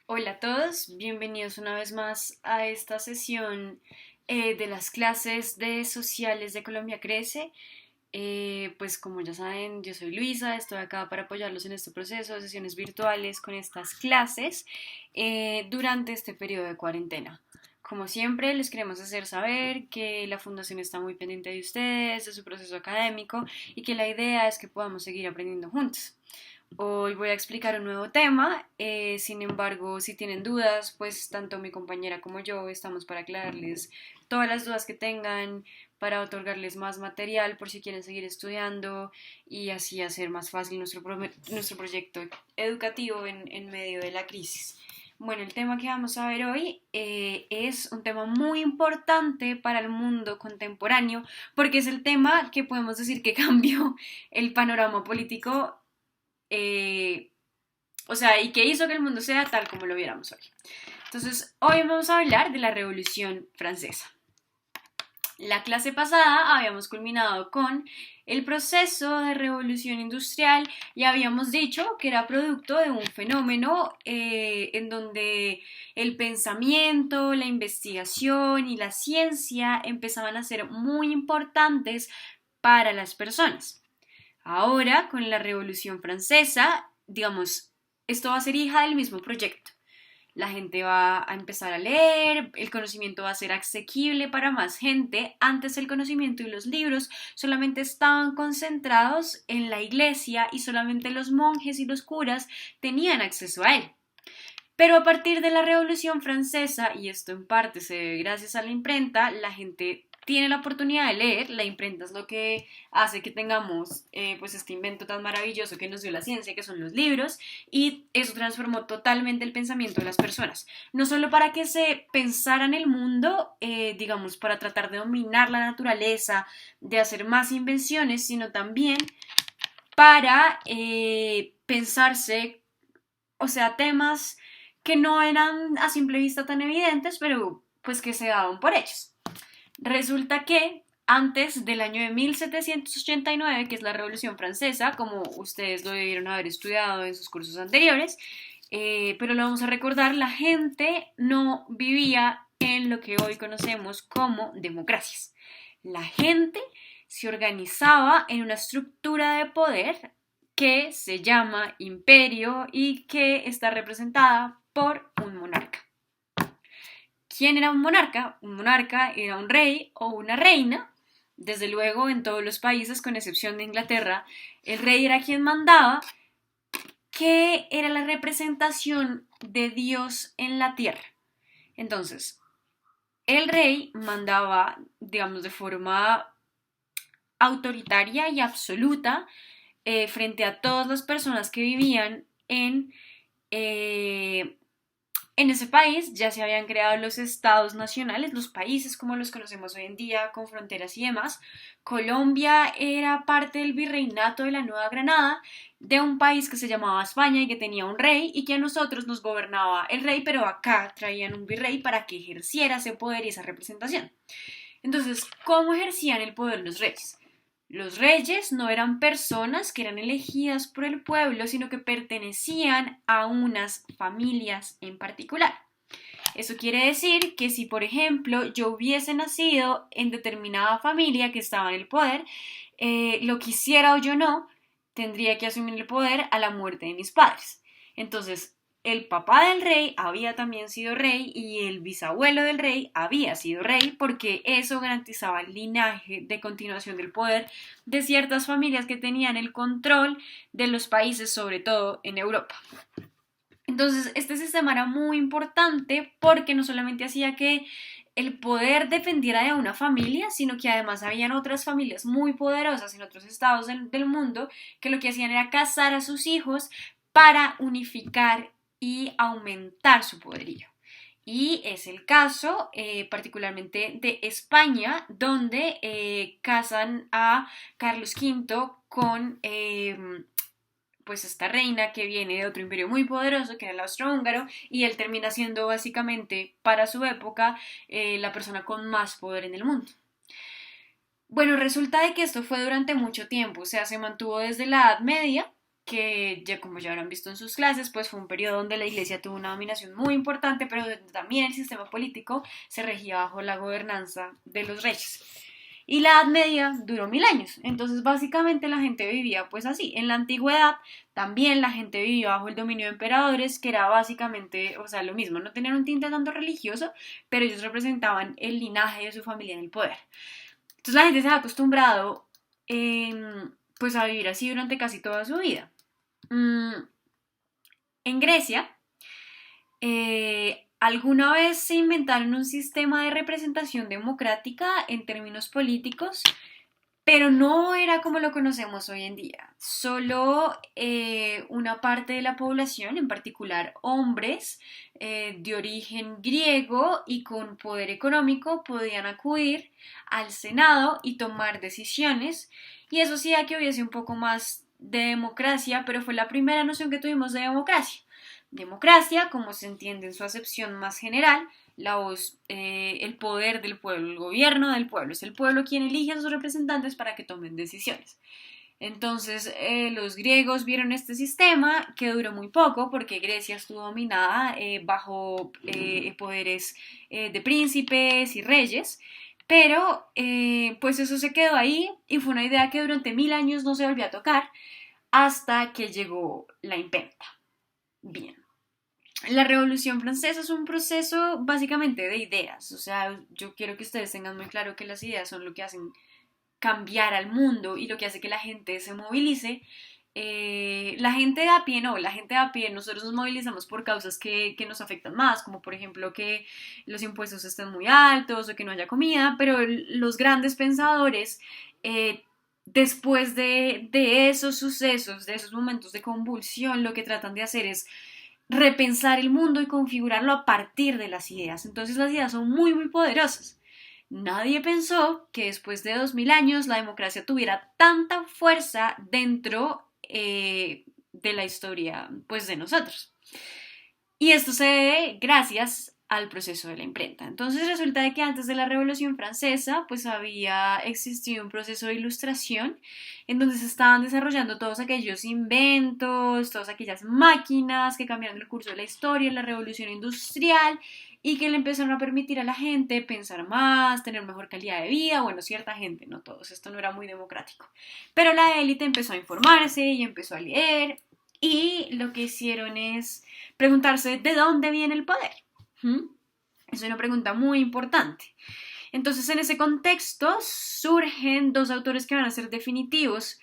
Hola a todos, bienvenidos una vez más a esta sesión de las clases de sociales de Colombia Crece. Pues como ya saben, yo soy Luisa, estoy acá para apoyarlos en este proceso de sesiones virtuales con estas clases durante este periodo de cuarentena. Como siempre, les queremos hacer saber que la Fundación está muy pendiente de ustedes, de su proceso académico y que la idea es que podamos seguir aprendiendo juntos. Hoy voy a explicar un nuevo tema, sin embargo, si tienen dudas, pues tanto mi compañera como yo estamos para aclararles todas las dudas que tengan, para otorgarles más material por si quieren seguir estudiando y así hacer más fácil nuestro proyecto educativo en medio de la crisis. Bueno, el tema que vamos a ver hoy es un tema muy importante para el mundo contemporáneo porque es el tema que podemos decir que cambió el panorama político, eh, y que hizo que el mundo sea tal como lo viéramos hoy. Entonces, hoy vamos a hablar de la Revolución Francesa. La clase pasada habíamos culminado con el proceso de revolución industrial y habíamos dicho que era producto de un fenómeno en donde el pensamiento, la investigación y la ciencia empezaban a ser muy importantes para las personas. Ahora, con la Revolución Francesa, digamos, esto va a ser hija del mismo proyecto. La gente va a empezar a leer, el conocimiento va a ser asequible para más gente. Antes el conocimiento y los libros solamente estaban concentrados en la iglesia y solamente los monjes y los curas tenían acceso a él. Pero a partir de la Revolución Francesa, y esto en parte se debe gracias a la imprenta, la gente tiene la oportunidad de leer. La imprenta es lo que hace que tengamos pues este invento tan maravilloso que nos dio la ciencia, que son los libros, y eso transformó totalmente el pensamiento de las personas. No solo para que se pensara en el mundo, digamos, para tratar de dominar la naturaleza, de hacer más invenciones, sino también para pensarse, o sea, temas que no eran a simple vista tan evidentes, pero pues que se daban por hechos. Resulta que antes del año de 1789, que es la Revolución Francesa, como ustedes lo debieron haber estudiado en sus cursos anteriores, pero lo vamos a recordar, la gente no vivía en lo que hoy conocemos como democracias. La gente se organizaba en una estructura de poder que se llama imperio y que está representada por un monarca. ¿Quién era un monarca? Un monarca era un rey o una reina. Desde luego, en todos los países, con excepción de Inglaterra, el rey era quien mandaba, que era la representación de Dios en la tierra. Entonces, el rey mandaba, digamos, de forma autoritaria y absoluta frente a todas las personas que vivían eh, en ese país. Ya se habían creado los estados nacionales, los países como los conocemos hoy en día, con fronteras y demás. Colombia era parte del virreinato de la Nueva Granada, de un país que se llamaba España y que tenía un rey y que a nosotros nos gobernaba el rey, pero acá traían un virrey para que ejerciera ese poder y esa representación. Entonces, ¿cómo ejercían el poder los reyes? Los reyes no eran personas que eran elegidas por el pueblo, sino que pertenecían a unas familias en particular. Eso quiere decir que si, por ejemplo, yo hubiese nacido en determinada familia que estaba en el poder, lo quisiera o yo no, tendría que asumir el poder a la muerte de mis padres. Entonces, el papá del rey había también sido rey y el bisabuelo del rey había sido rey, porque eso garantizaba el linaje de continuación del poder de ciertas familias que tenían el control de los países, sobre todo en Europa. Entonces, este sistema era muy importante porque no solamente hacía que el poder dependiera de una familia, sino que además habían otras familias muy poderosas en otros estados del mundo que lo que hacían era casar a sus hijos para unificar y aumentar su poderío. Y es el caso particularmente de España, donde casan a Carlos V con pues esta reina que viene de otro imperio muy poderoso, que era el austrohúngaro, y él termina siendo básicamente para su época la persona con más poder en el mundo. Bueno, resulta de que esto fue durante mucho tiempo, o sea, se mantuvo desde la Edad Media, que ya como ya habrán visto en sus clases, pues fue un periodo donde la iglesia tuvo una dominación muy importante, pero también el sistema político se regía bajo la gobernanza de los reyes. Y la Edad Media duró 1000 años, entonces básicamente la gente vivía pues así. En la antigüedad también la gente vivía bajo el dominio de emperadores, que era básicamente, o sea, lo mismo, no tenían un tinte tanto religioso, pero ellos representaban el linaje de su familia en el poder. Entonces la gente se ha acostumbrado pues a vivir así durante casi toda su vida. Mm, en Grecia, alguna vez se inventaron un sistema de representación democrática en términos políticos, pero no era como lo conocemos hoy en día. Solo una parte de la población, en particular hombres de origen griego y con poder económico, podían acudir al Senado y tomar decisiones. Y eso hacía que hubiese un poco más de democracia, pero fue la primera noción que tuvimos de democracia. Democracia, como se entiende en su acepción más general, la voz, el poder del pueblo, el gobierno del pueblo. Es el pueblo quien elige a sus representantes para que tomen decisiones. Entonces los griegos vieron este sistema que duró muy poco porque Grecia estuvo dominada bajo poderes de príncipes y reyes, pero pues eso se quedó ahí y fue una idea que durante 1000 años no se volvió a tocar hasta que llegó la imprenta. Bien. La Revolución Francesa es un proceso básicamente de ideas, o sea, yo quiero que ustedes tengan muy claro que las ideas son lo que hacen cambiar al mundo y lo que hace que la gente se movilice. La gente de a pie no, la gente de a pie nosotros nos movilizamos por causas que nos afectan más, como por ejemplo que los impuestos estén muy altos o que no haya comida, pero los grandes pensadores después de esos sucesos, de esos momentos de convulsión, lo que tratan de hacer es repensar el mundo y configurarlo a partir de las ideas. Entonces las ideas son muy, muy poderosas. Nadie pensó que después de 2000 años la democracia tuviera tanta fuerza dentro de la historia pues, de nosotros. Y esto se debe gracias al proceso de la imprenta. Entonces resulta de que antes de la Revolución Francesa pues había existido un proceso de ilustración en donde se estaban desarrollando todos aquellos inventos, todas aquellas máquinas que cambiaron el curso de la historia, la revolución industrial y que le empezaron a permitir a la gente pensar más, tener mejor calidad de vida, bueno, cierta gente, no todos, esto no era muy democrático. Pero la élite empezó a informarse y empezó a leer y lo que hicieron es preguntarse de dónde viene el poder. Es una pregunta muy importante. Entonces, en ese contexto surgen dos autores que van a ser definitivos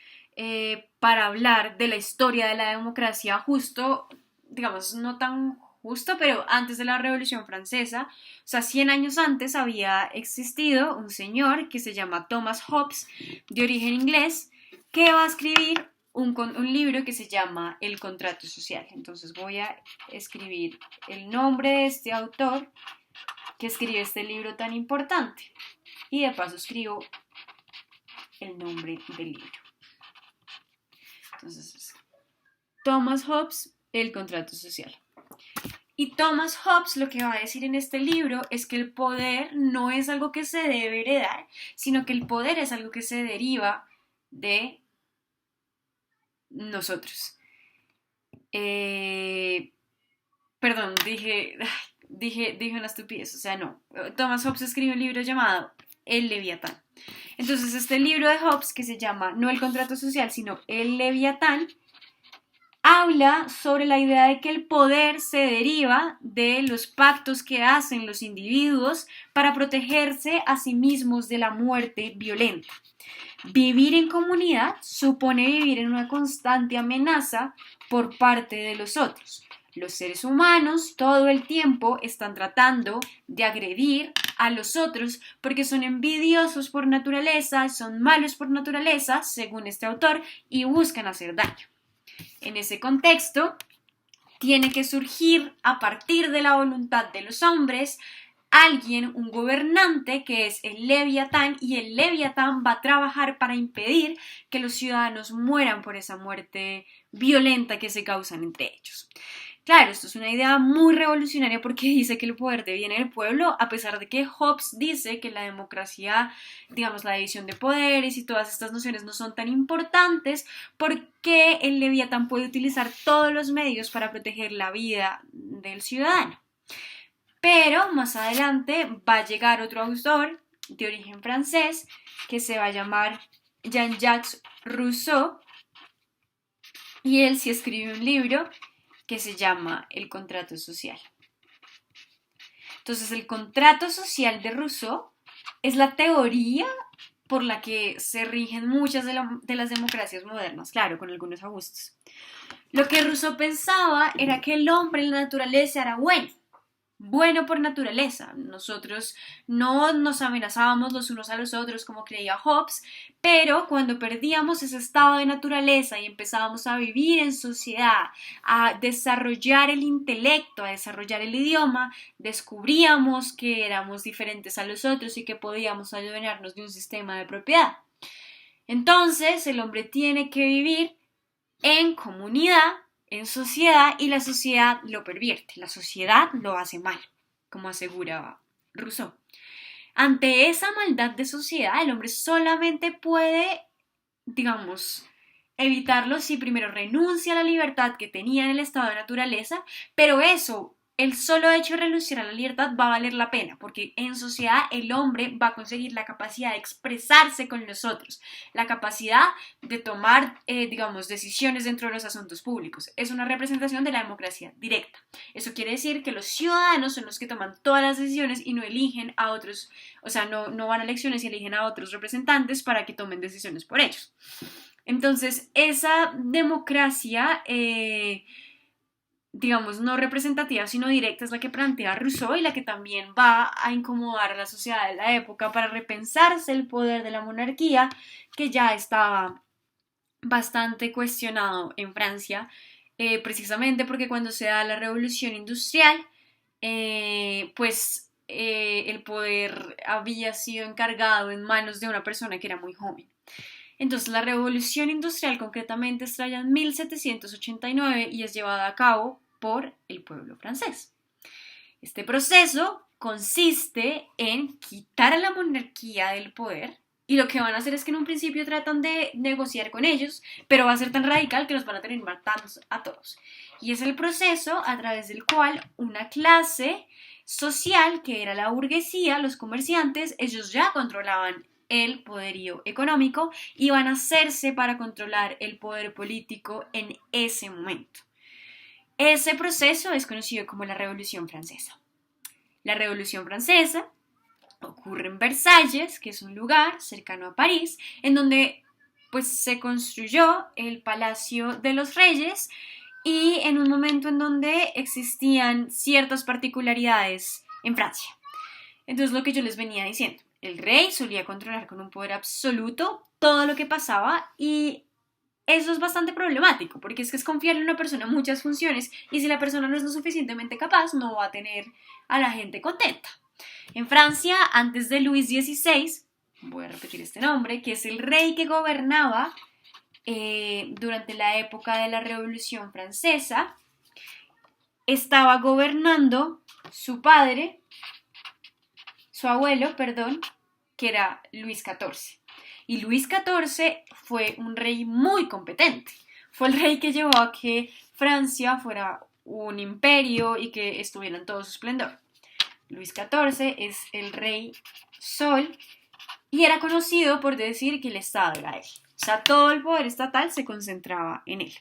para hablar de la historia de la democracia justo, digamos, no tan justo, pero antes de la Revolución Francesa, o sea, 100 años antes había existido un señor que se llama Thomas Hobbes, de origen inglés, que va a escribir un libro que se llama El Contrato Social. Entonces voy a escribir el nombre de este autor que escribe este libro tan importante. Y de paso escribo el nombre del libro. Entonces, Thomas Hobbes, El Contrato Social. Y Thomas Hobbes lo que va a decir en este libro es que el poder no es algo que se debe heredar, sino que el poder es algo que se deriva de nosotros. Perdón, dije una estupidez, o sea, no. Thomas Hobbes escribe un libro llamado El Leviatán. Entonces, este libro de Hobbes, que se llama no El Contrato Social, sino El Leviatán, habla sobre la idea de que el poder se deriva de los pactos que hacen los individuos para protegerse a sí mismos de la muerte violenta. Vivir en comunidad supone vivir en una constante amenaza por parte de los otros. Los seres humanos todo el tiempo están tratando de agredir a los otros porque son envidiosos por naturaleza, son malos por naturaleza, según este autor, y buscan hacer daño. En ese contexto, tiene que surgir a partir de la voluntad de los hombres alguien, un gobernante que es el Leviatán, y el Leviatán va a trabajar para impedir que los ciudadanos mueran por esa muerte violenta que se causan entre ellos. Claro, esto es una idea muy revolucionaria porque dice que el poder deviene del pueblo, a pesar de que Hobbes dice que la democracia, digamos, la división de poderes y todas estas nociones no son tan importantes porque el Leviatán puede utilizar todos los medios para proteger la vida del ciudadano. Pero más adelante va a llegar otro autor de origen francés que se va a llamar Jean-Jacques Rousseau y él sí escribe un libro que se llama El contrato social. Entonces, el contrato social de Rousseau es la teoría por la que se rigen muchas de las democracias modernas, claro, con algunos ajustes. Lo que Rousseau pensaba era que el hombre en la naturaleza era bueno por naturaleza. Nosotros no nos amenazábamos los unos a los otros como creía Hobbes, pero cuando perdíamos ese estado de naturaleza y empezábamos a vivir en sociedad, a desarrollar el intelecto, a desarrollar el idioma, descubríamos que éramos diferentes a los otros y que podíamos adueñarnos de un sistema de propiedad. Entonces, el hombre tiene que vivir en comunidad, en sociedad, y la sociedad lo pervierte, la sociedad lo hace mal, como aseguraba Rousseau. Ante esa maldad de sociedad, el hombre solamente puede, digamos, evitarlo si primero renuncia a la libertad que tenía en el estado de naturaleza, pero eso, el solo hecho de renunciar a la libertad va a valer la pena, porque en sociedad el hombre va a conseguir la capacidad de expresarse con los otros, la capacidad de tomar, digamos, decisiones dentro de los asuntos públicos. Es una representación de la democracia directa. Eso quiere decir que los ciudadanos son los que toman todas las decisiones y no eligen a otros, o sea, no van a elecciones y eligen a otros representantes para que tomen decisiones por ellos. Entonces, esa democracia, digamos, no representativa, sino directa, es la que plantea Rousseau y la que también va a incomodar a la sociedad de la época para repensarse el poder de la monarquía, que ya estaba bastante cuestionado en Francia, precisamente porque cuando se da la revolución industrial, el poder había sido encargado en manos de una persona que era muy joven. Entonces, la revolución industrial concretamente estalla en 1789 y es llevada a cabo por el pueblo francés. Este proceso consiste en quitar a la monarquía del poder y lo que van a hacer es que en un principio tratan de negociar con ellos, pero va a ser tan radical que los van a tener matando a todos. Y es el proceso a través del cual una clase social, que era la burguesía, los comerciantes, ellos ya controlaban el poderío económico y van a hacerse para controlar el poder político en ese momento. Ese proceso es conocido como la Revolución Francesa. La Revolución Francesa ocurre en Versalles, que es un lugar cercano a París, en donde pues, se construyó el Palacio de los Reyes y en un momento en donde existían ciertas particularidades en Francia. Entonces, lo que yo les venía diciendo, el rey solía controlar con un poder absoluto todo lo que pasaba y eso es bastante problemático porque es que es confiarle a una persona muchas funciones y si la persona no es lo suficientemente capaz no va a tener a la gente contenta. En Francia, antes de Luis XVI, voy a repetir este nombre, que es el rey que gobernaba durante la época de la Revolución Francesa, estaba gobernando su abuelo, que era Luis XIV. Y Luis XIV fue un rey muy competente. Fue el rey que llevó a que Francia fuera un imperio y que estuviera en todo su esplendor. Luis XIV es el rey Sol y era conocido por decir que el Estado era él. O sea, todo el poder estatal se concentraba en él.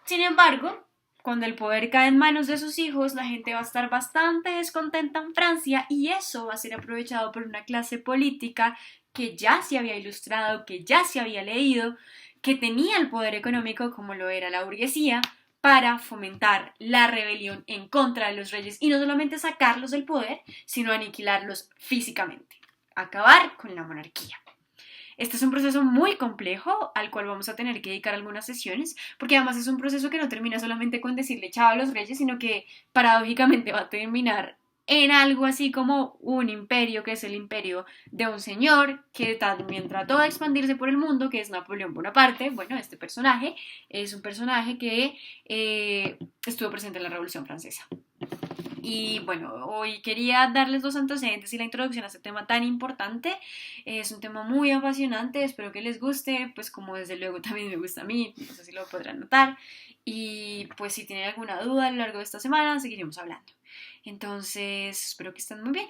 Sin embargo, cuando el poder cae en manos de sus hijos, la gente va a estar bastante descontenta en Francia y eso va a ser aprovechado por una clase política que ya se había ilustrado, que ya se había leído, que tenía el poder económico como lo era la burguesía para fomentar la rebelión en contra de los reyes y no solamente sacarlos del poder, sino aniquilarlos físicamente, acabar con la monarquía. Este es un proceso muy complejo al cual vamos a tener que dedicar algunas sesiones, porque además es un proceso que no termina solamente con decirle chao a los reyes, sino que paradójicamente va a terminar en algo así como un imperio, que es el imperio de un señor que también trató de expandirse por el mundo, que es Napoleón Bonaparte. Bueno, este personaje es un personaje que estuvo presente en la Revolución Francesa. Y bueno, hoy quería darles los antecedentes y la introducción a este tema tan importante. Es un tema muy apasionante, espero que les guste, pues como desde luego también me gusta a mí, no sé si lo podrán notar. Y pues si tienen alguna duda a lo largo de esta semana, seguiremos hablando. Entonces, espero que estén muy bien.